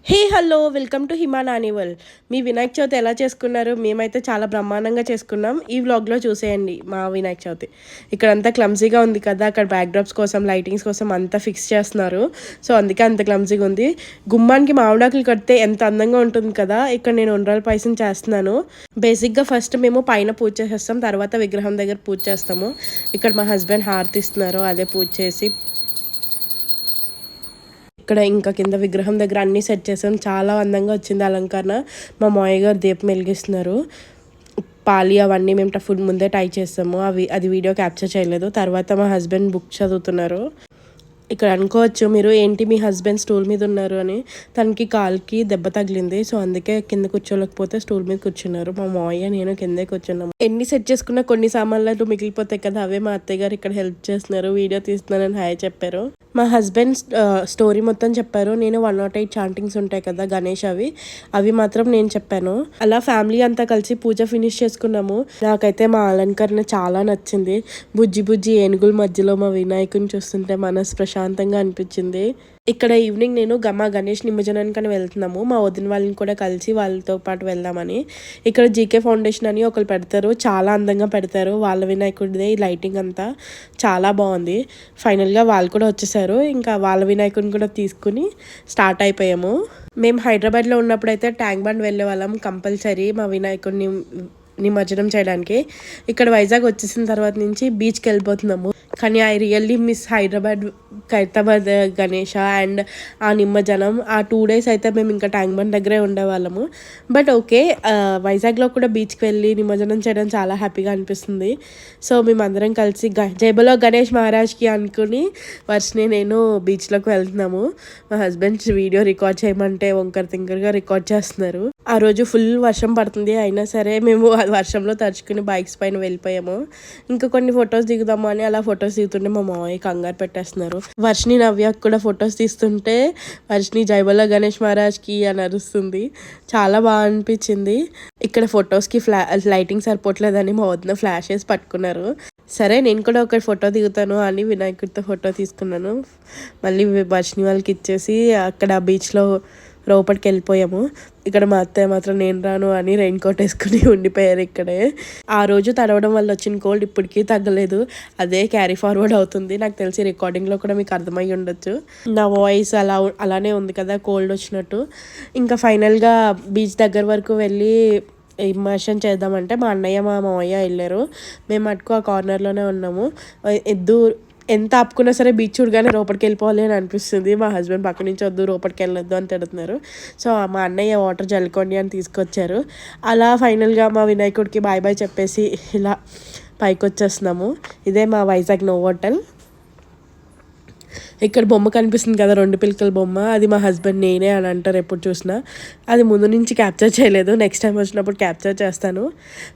Hey hello welcome to Hima నానివల్. మీ వినాయక చవితి ఎలా చేసుకున్నారు? మేమైతే చాలా బ్రహ్మాండంగా చేసుకున్నాం. ఈ వ్లాగ్లో చూసేయండి మా వినాయక చవితి. ఇక్కడంతా క్లమ్జీగా ఉంది కదా, అక్కడ బ్యాక్డ్రాప్స్ కోసం లైటింగ్స్ కోసం అంతా ఫిక్స్ చేస్తున్నారు. సో అందుకే అంత క్లమ్జీగా ఉంది. గుమ్మానికి మామిడాకులు కడితే ఎంత అందంగా ఉంటుంది కదా. ఇక్కడ నేను ఉండ్రాల పాయసం చేస్తున్నాను. బేసిక్గా ఫస్ట్ మేము పైన పూజ చేసేస్తాం, తర్వాత విగ్రహం దగ్గర పూజ చేస్తాము. ఇక్కడ మా హస్బెండ్ హారతి ఇస్తున్నారు, అదే పూజ చేసి ఇక్కడ ఇంకా కింద విగ్రహం దగ్గర అన్నీ సెట్ చేసాం. చాలా అందంగా వచ్చింది అలంకరణ. మా మావయ్య గారు దీపం వెలిగిస్తున్నారు. పాలి అవన్నీ మేము ఫుడ్ ముందే టై చేస్తాము. అది వీడియో క్యాప్చర్ చేయలేదు. తర్వాత మా హస్బెండ్ బుక్ చదువుతున్నారు. ఇక్కడ అనుకోవచ్చు మీరు, ఏంటి మీ హస్బెండ్ స్టూల్ మీద ఉన్నారు అని. తనకి కాలుకి దెబ్బ తగిలింది, సో అందుకే కింద కూర్చోలేకపోతే స్టూల్ మీద కూర్చున్నారు. మా మావయ్య నేను కిందే కూర్చున్నాము. ఎన్ని సెట్ చేసుకున్నా కొన్ని సామాన్లు మిగిలిపోతాయి కదా, అవే మా అత్తయ్య గారు ఇక్కడ హెల్ప్ చేస్తున్నారు. వీడియో తీస్తున్నానని హాయ్ చెప్పారు. మా హస్బెండ్ స్టోరీ మొత్తం చెప్పారు. నేను 108 చాంటింగ్స్ ఉంటాయి కదా గణేష్, అవి మాత్రం నేను చెప్పాను. అలా ఫ్యామిలీ అంతా కలిసి పూజ ఫినిష్ చేసుకున్నాము. నాకైతే మా అలంకరణ చాలా నచ్చింది. బుజ్జి బుజ్జి ఏనుగుల మధ్యలో మా వినాయకుని చూస్తుంటే మనసు ప్రశాంతంగా అనిపించింది. ఇక్కడ ఈవినింగ్ నేను గణేష్ నిమజ్జనానికి వెళ్తున్నాము. మా వదిన వాళ్ళని కూడా కలిసి వాళ్ళతో పాటు వెళ్దామని. ఇక్కడ జీకే ఫౌండేషన్ అని ఒకరు పెడతారు, చాలా అందంగా పెడతారు. వాళ్ళ వినాయకుడిదే ఈ లైటింగ్ అంతా చాలా బాగుంది. ఫైనల్గా వాళ్ళు కూడా వచ్చేసారు. ఇంకా వాళ్ళ వినాయకుడిని కూడా తీసుకుని స్టార్ట్ అయిపోయాము. మేము హైదరాబాద్లో ఉన్నప్పుడు అయితే ట్యాంక్ బండ్ వెళ్ళే వాళ్ళం కంపల్సరీ మా వినాయకుడిని నిమజ్జనం చేయడానికి. ఇక్కడ వైజాగ్ వచ్చేసిన తర్వాత నుంచి బీచ్కి వెళ్ళిపోతున్నాము. కానీ I really miss Khairatabad Ganesha and ఆ నిమజ్జనం. ఆ 2 days అయితే మేము ఇంకా ట్యాంక్ బండ్ దగ్గరే ఉండేవాళ్ళము. బట్ ఓకే, వైజాగ్లో కూడా బీచ్కి వెళ్ళి నిమజ్జనం చేయడం చాలా హ్యాపీగా అనిపిస్తుంది. సో మేమందరం కలిసి జై బోలో గణేష్ మహారాజ్కి అనుకుని వర్షని నేను బీచ్లోకి వెళ్తున్నాము. మా హస్బెండ్ వీడియో రికార్డ్ చేయమంటే వంకర తింకరగా రికార్డ్ చేస్తున్నారు. ఆ రోజు ఫుల్ వర్షం పడుతుంది, అయినా సరే మేము ఆ వర్షంలో తడుచుకుని బైక్స్ పైన వెళ్ళిపోయాము. ఇంకా కొన్ని ఫొటోస్ దిగుదాము అని అలా ఫొటోస్ దిగుతుంటే మా మామయ్య కంగారు పెట్టేస్తున్నారు. వర్షిని నవ్యకు కూడా ఫొటోస్ తీస్తుంటే వర్షిని జై బోలో గణేష్ మహారాజ్కి అని అరుస్తుంది. చాలా బాగా అనిపించింది. ఇక్కడ ఫొటోస్కి లైటింగ్ సరిపోవట్లేదని మా వదిన ఫ్లాషెస్ పట్టుకున్నారు. సరే నేను కూడా ఒక ఫోటో దిగుతాను అని వినాయకుడితో ఫోటో తీసుకున్నాను. మళ్ళీ వర్షిని వాళ్ళకి ఇచ్చేసి అక్కడ బీచ్లో లోపలికి వెళ్ళిపోయాము. ఇక్కడ మా అత్తయ్య మాత్రం నేను రాను అని రెయిన్ కోట్ వేసుకుని ఉండిపోయారు ఇక్కడే. ఆ రోజు తడవడం వల్ల వచ్చిన కోల్డ్ ఇప్పటికీ తగ్గలేదు, అదే క్యారీ ఫార్వర్డ్ అవుతుంది. నాకు తెలిసి రికార్డింగ్లో కూడా మీకు అర్థమై ఉండొచ్చు. నా వాయిస్ అలానే ఉంది కదా, కోల్డ్ వచ్చినట్టు. ఇంకా ఫైనల్గా బీచ్ దగ్గర వరకు వెళ్ళి ఇమర్షన్ చేద్దామంటే మా అన్నయ్య మా మావయ్య వెళ్ళారు. మేము అటుకు ఆ కార్నర్లోనే ఉన్నాము. ఎంత ఆపుకున్నా సరే బీచ్ చూడగానే లోపలికి వెళ్ళిపోవాలి అని అనిపిస్తుంది. మా హస్బెండ్ పక్క నుంచి వద్దు లోపలికి వెళ్ళొద్దు అని తిడుతున్నారు. సో మా అన్నయ్య వాటర్ జల్లుకోండి అని తీసుకొచ్చారు. అలా ఫైనల్గా మా వినాయకుడికి బాయ్ బాయ్ చెప్పేసి ఇలా పైకి వచ్చేస్తున్నాము. ఇదే మా వైజాగ్ నోవోటల్. ఇక్కడ బొమ్మ కనిపిస్తుంది కదా, 2 పిలకల బొమ్మ, అది మా హస్బెండ్ నేనే అని అంటారు ఎప్పుడు చూసినా. అది ముందు నుంచి క్యాప్చర్ చేయలేదు, నెక్స్ట్ టైం వచ్చినప్పుడు క్యాప్చర్ చేస్తాను.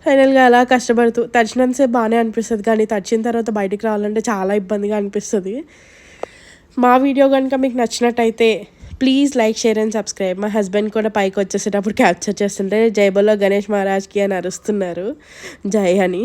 ఫైనల్గా అలా కష్టపడుతూ తడిచినంతసేపు బాగానే అనిపిస్తుంది, కానీ తడిచిన తర్వాత బయటికి రావాలంటే చాలా ఇబ్బందిగా అనిపిస్తుంది. మా వీడియో కనుక మీకు నచ్చినట్టయితే please like, share and subscribe. మా హస్బెండ్ కూడా పైకి వచ్చేసేటప్పుడు క్యాప్చర్ చేస్తుంటే జై బోలో గణేష్ మహారాజ్కి అని అరుస్తున్నారు, జై అని.